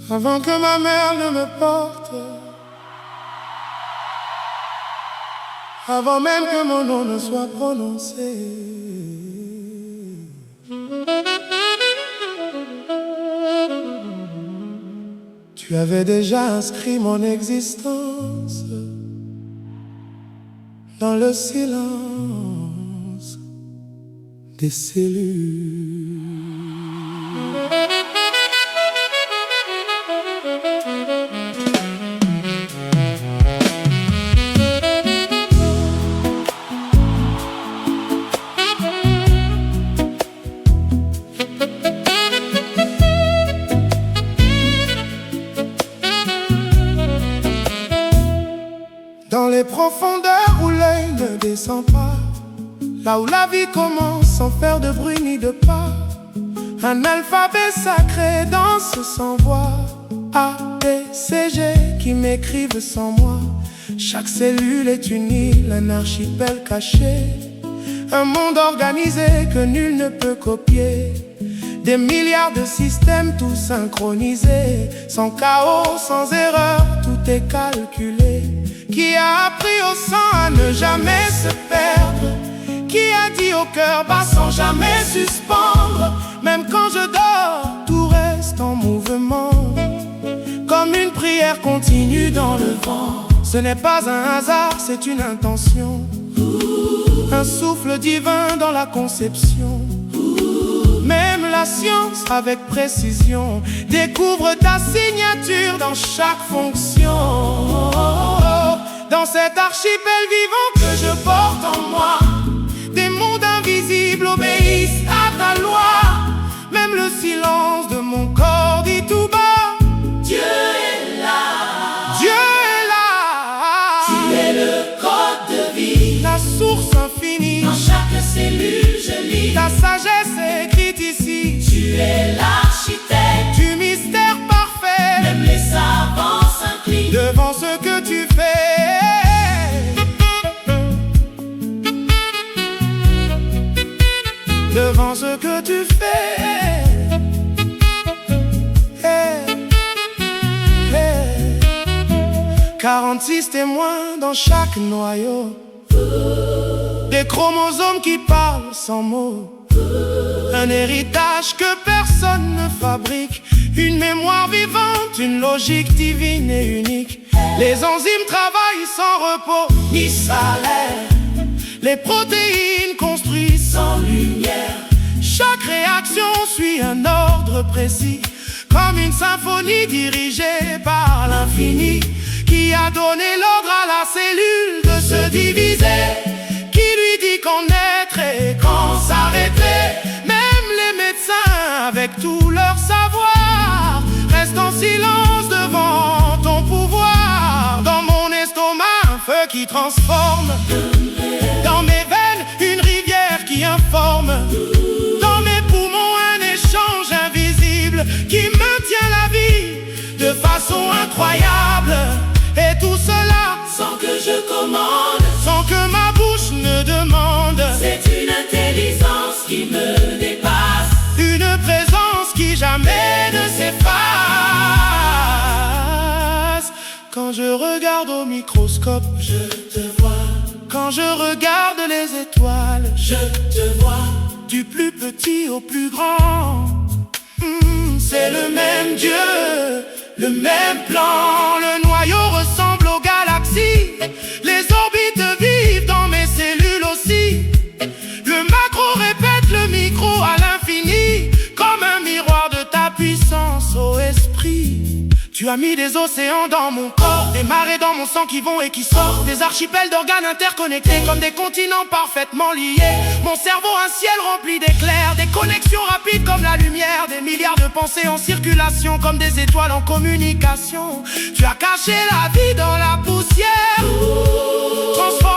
Avant que ma mère ne me porte, avant même que mon nom ne soit prononcé, tu avais déjà inscrit mon existence dans le silence des cellules. Dans les profondeurs où l'œil ne descend pas, là où la vie commence sans faire de bruit ni de pas, un alphabet sacré danse sans voix, A, B, C, G qui m'écrivent sans moi. Chaque cellule est une île, un archipel caché, un monde organisé que nul ne peut copier. Des milliards de systèmes tout synchronisés, sans chaos, sans erreur, tout est calculé. Qui a appris au sang à ne jamais se perdre? Qui a dit au cœur bat sans jamais suspendre? Même quand je dors, tout reste en mouvement, comme une prière continue dans le vent. Ce n'est pas un hasard, c'est une intention, un souffle divin dans la conception. Même la science, avec précision, découvre ta signature dans chaque fonction. Dans cet archipel vivant que je porte en moi, des mondes invisibles obéissent à ta loi. Même le silence de mon corps dit tout bas: Dieu est là. Dieu est là. Tu es le code de vie, la source infinie. dans chaque cellule je lis Ta sagesse est écrite ici. Tu es l'architecte Du mystère parfait. même les savants s'inclinent Devant ce que tu fais. Devant ce que tu fais. Hey, hey. 46 témoins dans chaque noyau, des chromosomes qui parlent sans mots, un héritage que personne ne fabrique, une mémoire vivante, une logique divine et unique. Les enzymes travaillent sans repos ni salaire, les protéines construisent sans lumière. Chaque réaction suit un ordre précis, comme une symphonie dirigée par l'infini, qui a donné l'ordre à la cellule de se diviser, qui lui dit quand naître et quand s'arrêter. Même les médecins, avec tout leur savoir, restent en silence devant ton pouvoir. Dans mon estomac, un feu qui transforme, dans mes veines, une rivière qui informe, dans mes poumons, un échange invisible qui maintient la vie de façon incroyable. Et tout cela sans que je commande, sans que ma bouche ne demande. c'est une intelligence qui me dépasse, Une présence qui jamais ne s'efface. Quand je regarde au microscope, je te vois. quand je regarde les étoiles, Je te vois. du plus petit au plus grand. C'est le même Dieu, le même plan. Le noyau ressemble aux galaxies, les orbites vivent dans mes cellules aussi. Le macro répète le micro à l'infini, comme un miroir de ta puissance, ô esprit. Tu as mis des océans dans mon corps, des marées dans mon sang qui vont et qui sortent, des archipels d'organes interconnectés comme des continents parfaitement liés. Mon cerveau un ciel rempli d'éclairs, des connexions rapides comme la lumière, des milliards de pensées en circulation comme des étoiles en communication. Tu as caché la vie dans la poussière, transformé